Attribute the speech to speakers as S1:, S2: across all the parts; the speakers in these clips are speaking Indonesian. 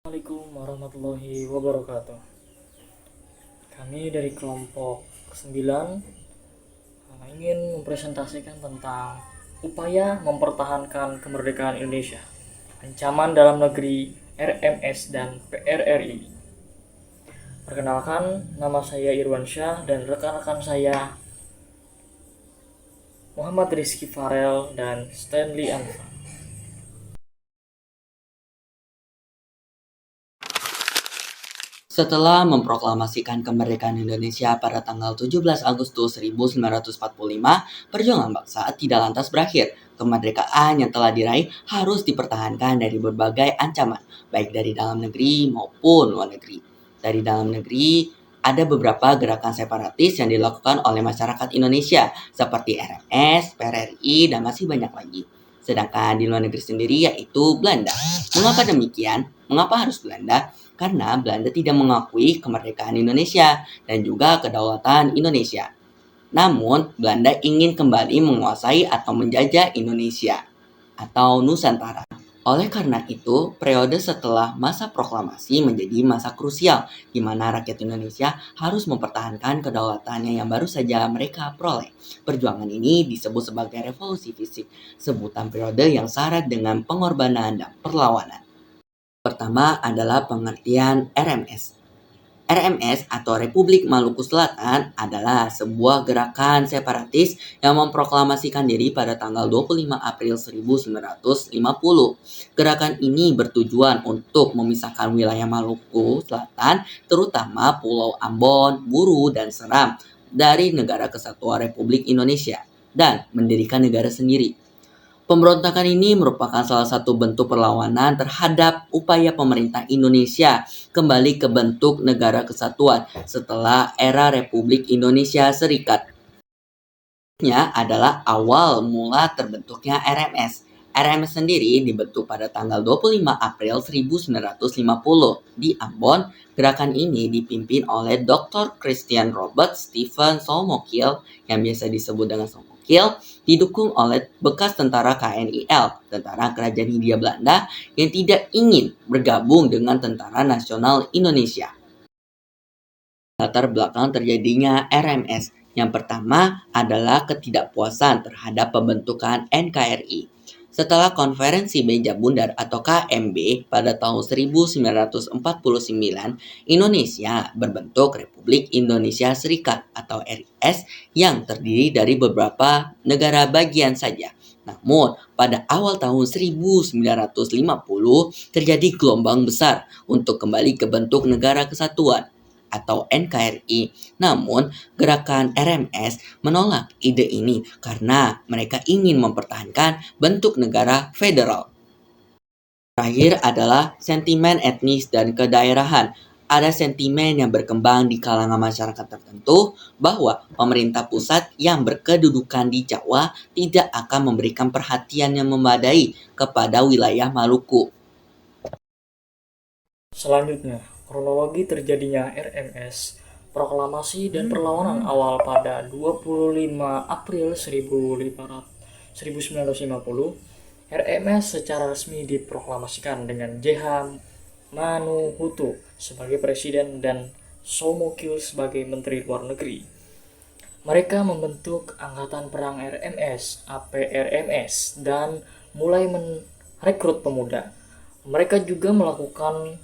S1: Assalamualaikum warahmatullahi wabarakatuh. Kami dari kelompok 9 ingin mempresentasikan tentang upaya mempertahankan kemerdekaan Indonesia, ancaman dalam negeri, RMS dan PRRI. Perkenalkan, nama saya Irwansyah dan rekan-rekan saya Muhammad Rizky Farel dan Stanley Anfa.
S2: Setelah memproklamasikan kemerdekaan Indonesia pada tanggal 17 Agustus 1945, perjuangan bangsa tidak lantas berakhir. Kemerdekaan yang telah diraih harus dipertahankan dari berbagai ancaman, baik dari dalam negeri maupun luar negeri. Dari dalam negeri, ada beberapa gerakan separatis yang dilakukan oleh masyarakat Indonesia, seperti RMS, PRRI, dan masih banyak lagi. Sedangkan di luar negeri sendiri yaitu Belanda. Mengapa demikian? Mengapa harus Belanda? Karena Belanda tidak mengakui kemerdekaan Indonesia dan juga kedaulatan Indonesia. Namun, Belanda ingin kembali menguasai atau menjajah Indonesia atau Nusantara. Oleh karena itu, periode setelah masa proklamasi menjadi masa krusial di mana rakyat Indonesia harus mempertahankan kedaulatannya yang baru saja mereka peroleh. Perjuangan ini disebut sebagai revolusi fisik, sebutan periode yang syarat dengan pengorbanan dan perlawanan. Pertama adalah pengertian RMS. RMS atau Republik Maluku Selatan adalah sebuah gerakan separatis yang memproklamasikan diri pada tanggal 25 April 1950. Gerakan ini bertujuan untuk memisahkan wilayah Maluku Selatan, terutama Pulau Ambon, Buru, dan Seram, dari Negara Kesatuan Republik Indonesia dan mendirikan negara sendiri. Pemberontakan ini merupakan salah satu bentuk perlawanan terhadap upaya pemerintah Indonesia kembali ke bentuk negara kesatuan setelah era Republik Indonesia Serikat. Nya adalah awal mula terbentuknya RMS. RMS sendiri dibentuk pada tanggal 25 April 1950 di Ambon. Gerakan ini dipimpin oleh Dr. Christian Robert Stephen Somokil yang biasa disebut dengan Somokil, didukung oleh bekas tentara KNIL, tentara Kerajaan Hindia Belanda yang tidak ingin bergabung dengan Tentara Nasional Indonesia. Latar belakang terjadinya RMS. Yang pertama adalah ketidakpuasan terhadap pembentukan NKRI. Setelah konferensi Meja Bundar atau KMB pada tahun 1949, Indonesia berbentuk Republik Indonesia Serikat atau RIS yang terdiri dari beberapa negara bagian saja. Namun, pada awal tahun 1950 terjadi gelombang besar untuk kembali ke bentuk negara kesatuan atau NKRI. Namun, gerakan RMS menolak ide ini karena mereka ingin mempertahankan bentuk negara federal. Terakhir adalah sentimen etnis dan kedaerahan. Ada sentimen yang berkembang di kalangan masyarakat tertentu bahwa pemerintah pusat yang berkedudukan di Jawa tidak akan memberikan perhatian yang memadai kepada wilayah Maluku.
S1: Selanjutnya, kronologi terjadinya RMS, proklamasi dan perlawanan awal pada 25 April 1950, RMS secara resmi diproklamasikan dengan JH Manuhutu sebagai presiden dan Somokil sebagai menteri luar negeri. Mereka membentuk Angkatan Perang RMS, APRMS, dan mulai merekrut pemuda. Mereka juga melakukan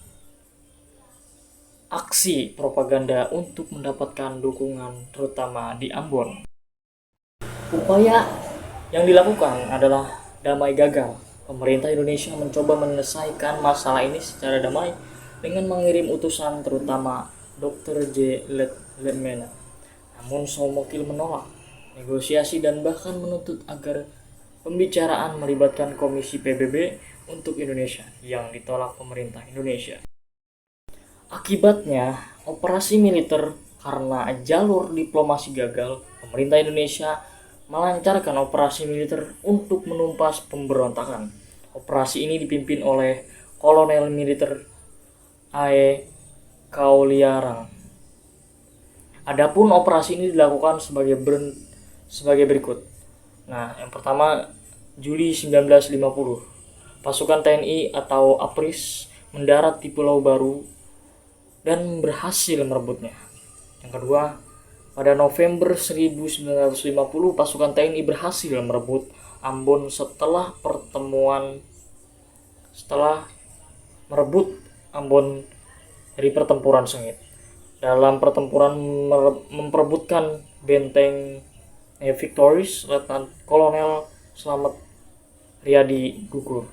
S1: aksi propaganda untuk mendapatkan dukungan terutama di Ambon. Upaya yang dilakukan adalah damai gagal. Pemerintah Indonesia mencoba menyelesaikan masalah ini secara damai dengan mengirim utusan terutama Dr. J. Letmana. Namun Somokil menolak negosiasi dan bahkan menuntut agar pembicaraan melibatkan Komisi PBB untuk Indonesia yang ditolak pemerintah Indonesia. Akibatnya, operasi militer karena jalur diplomasi gagal, pemerintah Indonesia melancarkan operasi militer untuk menumpas pemberontakan. Operasi ini dipimpin oleh Kolonel Militer A.E. Kauliarang. Adapun operasi ini dilakukan sebagai berikut. Nah, yang pertama, Juli 1950, pasukan TNI atau APRIS mendarat di Pulau Baru dan berhasil merebutnya. Yang kedua, pada November 1950 pasukan TNI berhasil merebut Ambon setelah merebut Ambon dari pertempuran sengit. Dalam pertempuran memperebutkan benteng Victoris, Letnan Kolonel Slamet Riyadi gugur.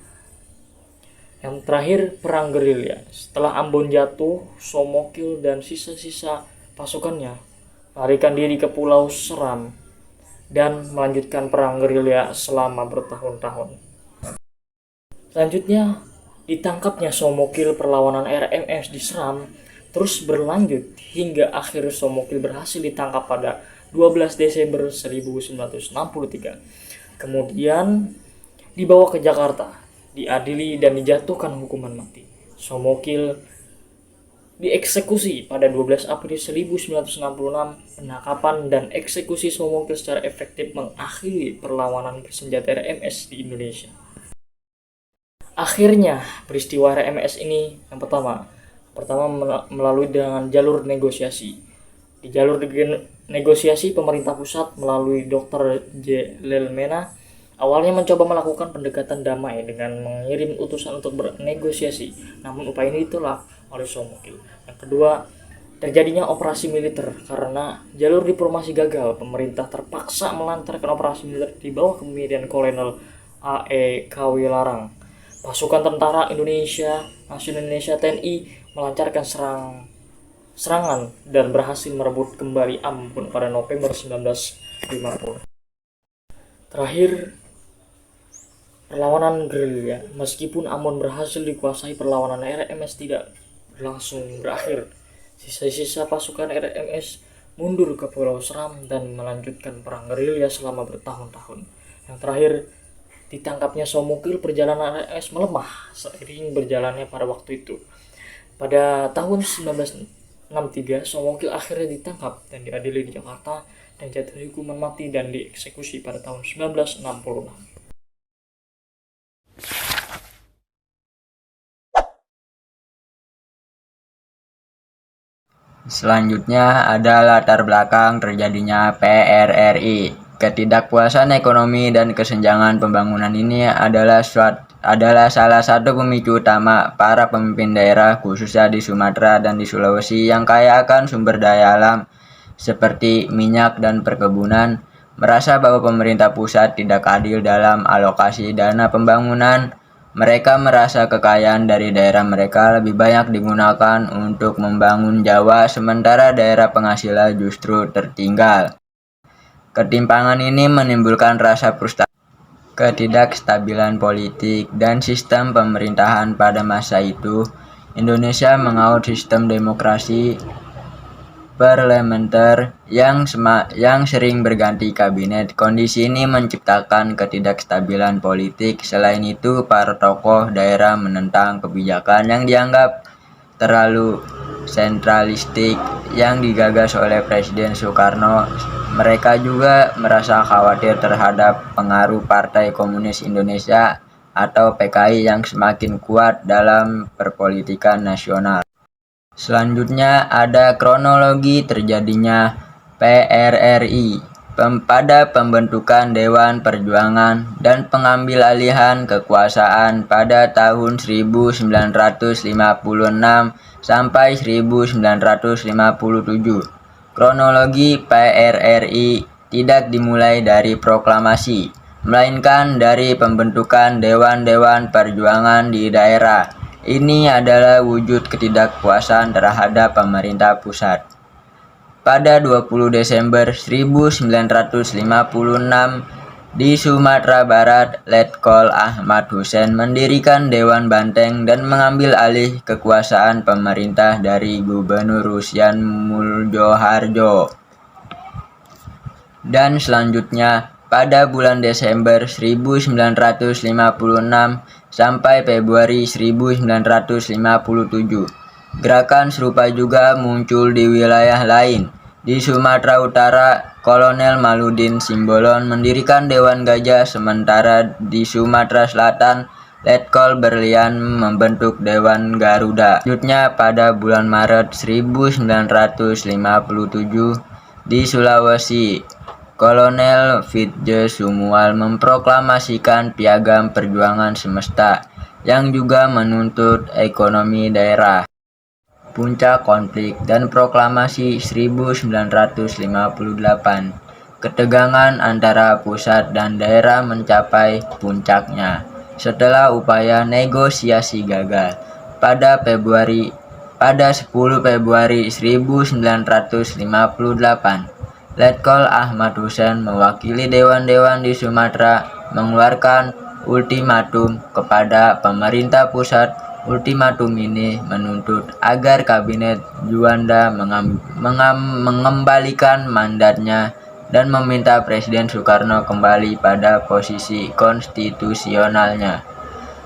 S1: Yang terakhir, perang gerilya. Setelah Ambon jatuh, Somokil dan sisa-sisa pasukannya larikan diri ke Pulau Seram dan melanjutkan perang gerilya selama bertahun-tahun. Selanjutnya, ditangkapnya Somokil, perlawanan RMS di Seram terus berlanjut hingga akhir Somokil berhasil ditangkap pada 12 Desember 1963. Kemudian dibawa ke Jakarta, diadili dan dijatuhkan hukuman mati. Somokil dieksekusi pada 12 April 1966. Penangkapan dan eksekusi Somokil secara efektif mengakhiri perlawanan bersenjata RMS di Indonesia. Akhirnya peristiwa RMS ini yang pertama melalui dengan jalur negosiasi. Di jalur negosiasi, pemerintah pusat melalui Dr. J. Lelmena awalnya mencoba melakukan pendekatan damai dengan mengirim utusan untuk bernegosiasi, namun upaya ini ditolak oleh Somokil. Yang kedua, terjadinya operasi militer. Karena jalur diplomasi gagal, pemerintah terpaksa melancarkan operasi militer di bawah kepemimpinan Kolonel A.E. Kawilarang. Pasukan Tentara Indonesia Nasional Indonesia TNI melancarkan serangan dan berhasil merebut kembali Ambon pada November 1950. Terakhir, perlawanan gerilya. Meskipun Ambon berhasil dikuasai, perlawanan RMS tidak langsung berakhir. Sisa-sisa pasukan RMS mundur ke Pulau Seram dan melanjutkan perang gerilya selama bertahun-tahun. Yang terakhir, ditangkapnya Somokil, perjalanan RMS melemah seiring berjalannya pada waktu itu. Pada tahun 1963, Somokil akhirnya ditangkap dan diadili di Jakarta dan jatuh hukuman mati dan dieksekusi pada tahun 1966.
S3: Selanjutnya ada latar belakang terjadinya PRRI. Ketidakpuasan ekonomi dan kesenjangan pembangunan ini adalah salah satu pemicu utama para pemimpin daerah, khususnya di Sumatera dan di Sulawesi yang kaya akan sumber daya alam seperti minyak dan perkebunan, merasa bahwa pemerintah pusat tidak adil dalam alokasi dana pembangunan. Mereka merasa kekayaan dari daerah mereka lebih banyak digunakan untuk membangun Jawa, sementara daerah penghasil justru tertinggal. Ketimpangan ini menimbulkan rasa frustasi, ketidakstabilan politik, dan sistem pemerintahan pada masa itu. Indonesia menganut sistem demokrasi parlementer yang sering berganti kabinet. Kondisi ini menciptakan ketidakstabilan politik. Selain itu, para tokoh daerah menentang kebijakan yang dianggap terlalu sentralistik yang digagas oleh Presiden Soekarno. Mereka juga merasa khawatir terhadap pengaruh Partai Komunis Indonesia atau PKI yang semakin kuat dalam perpolitikan nasional. Selanjutnya ada kronologi terjadinya PRRI. Pada pembentukan Dewan Perjuangan dan pengambil alihan kekuasaan pada tahun 1956 sampai 1957. Kronologi PRRI tidak dimulai dari proklamasi, melainkan dari pembentukan dewan-dewan perjuangan di daerah. Ini adalah wujud ketidakpuasan terhadap pemerintah pusat. Pada 20 Desember 1956, di Sumatera Barat, Letkol Ahmad Hussein mendirikan Dewan Banteng dan mengambil alih kekuasaan pemerintah dari Gubernur Rusyan Muljoharjo. Dan selanjutnya, pada bulan Desember 1956 sampai Februari 1957, gerakan serupa juga muncul di wilayah lain. Di Sumatera Utara, Kolonel Maludin Simbolon mendirikan Dewan Gajah, sementara di Sumatera Selatan, Letkol Berlian membentuk Dewan Garuda. Selanjutnya pada bulan Maret 1957 di Sulawesi, Kolonel Fitje Sumual memproklamasikan Piagam Perjuangan Semesta yang juga menuntut ekonomi daerah. Puncak konflik dan proklamasi 1958. Ketegangan antara pusat dan daerah mencapai puncaknya setelah upaya negosiasi gagal. Pada 10 Februari 1958, Letkol Ahmad Hussein mewakili dewan-dewan di Sumatera mengeluarkan ultimatum kepada pemerintah pusat. Ultimatum ini menuntut agar Kabinet Juanda mengembalikan mandatnya dan meminta Presiden Soekarno kembali pada posisi konstitusionalnya.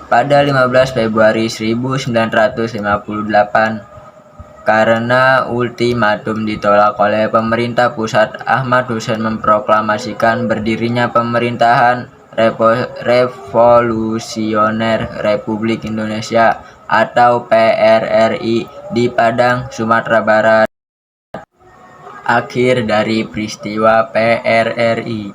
S3: Pada 15 Februari 1958, karena ultimatum ditolak oleh pemerintah pusat, Ahmad Hussein memproklamasikan berdirinya pemerintahan Revolusioner Republik Indonesia atau PRRI di Padang, Sumatera Barat. Akhir dari peristiwa PRRI.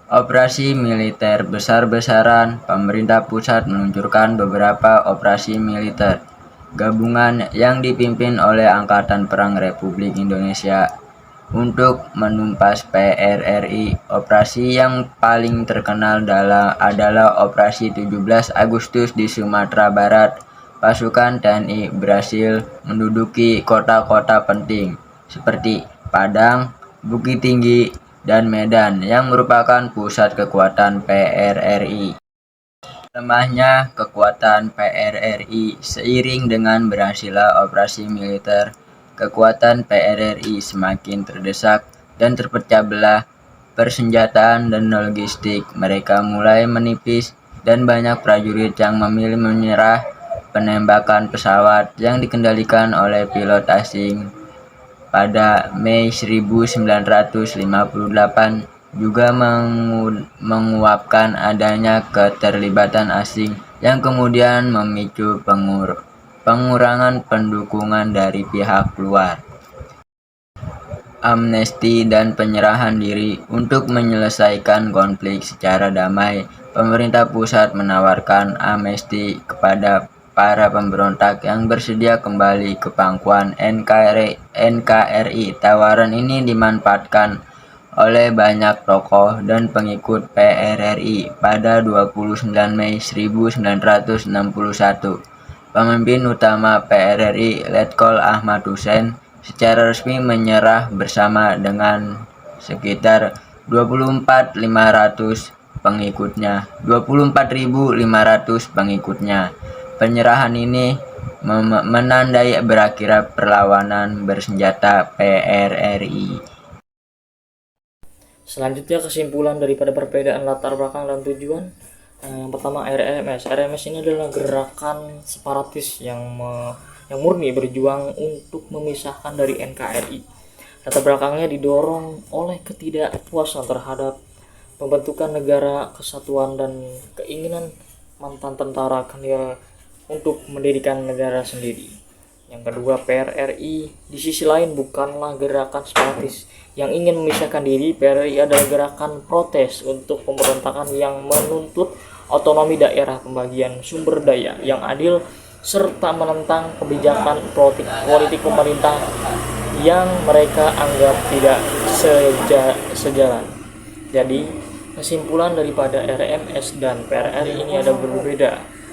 S3: Operasi militer besar-besaran. Pemerintah pusat meluncurkan beberapa operasi militer gabungan yang dipimpin oleh Angkatan Perang Republik Indonesia untuk menumpas PRRI. Operasi yang paling terkenal adalah Operasi 17 Agustus di Sumatera Barat. Pasukan TNI berhasil menduduki kota-kota penting seperti Padang, Bukit Tinggi, dan Medan yang merupakan pusat kekuatan PRRI. Lemahnya kekuatan PRRI seiring dengan berhasilnya operasi militer, kekuatan PRRI semakin terdesak dan terpecah belah. Persenjataan dan logistik mereka mulai menipis dan banyak prajurit yang memilih menyerah. Penembakan pesawat yang dikendalikan oleh pilot asing pada Mei 1958 juga menguapkan adanya keterlibatan asing yang kemudian memicu pengurangan pendukungan dari pihak luar. Amnesti dan penyerahan diri. Untuk menyelesaikan konflik secara damai, pemerintah pusat menawarkan amnesti kepada para pemberontak yang bersedia kembali ke pangkuan NKRI. Tawaran ini dimanfaatkan oleh banyak tokoh dan pengikut PRRI. Pada 29 Mei 1961, pemimpin utama PRRI, Letkol Ahmad Hussein, secara resmi menyerah bersama dengan sekitar 24.500 pengikutnya. Penyerahan ini menandai berakhirnya perlawanan bersenjata PRRI.
S1: Selanjutnya kesimpulan daripada perbedaan latar belakang dan tujuan. Yang pertama RMS. RMS ini adalah gerakan separatis yang murni berjuang untuk memisahkan dari NKRI. Latar belakangnya didorong oleh ketidakpuasan terhadap pembentukan negara kesatuan dan keinginan mantan tentara kolonial untuk mendirikan negara sendiri. Yang kedua, PRRI di sisi lain bukanlah gerakan separatis yang ingin memisahkan diri. PRRI adalah gerakan protes untuk pemberontakan yang menuntut otonomi daerah, pembagian sumber daya yang adil, serta menentang kebijakan politik pemerintah yang mereka anggap tidak sejalan. Jadi, kesimpulan daripada RMS dan PRRI ini ada berbeda.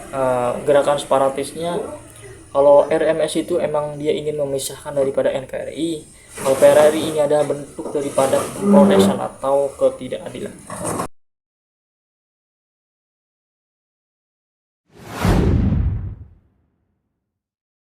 S1: Gerakan separatisnya, kalau RMS itu emang dia ingin memisahkan daripada NKRI, kalau PRRI ini ada bentuk daripada protesan atau ketidakadilan.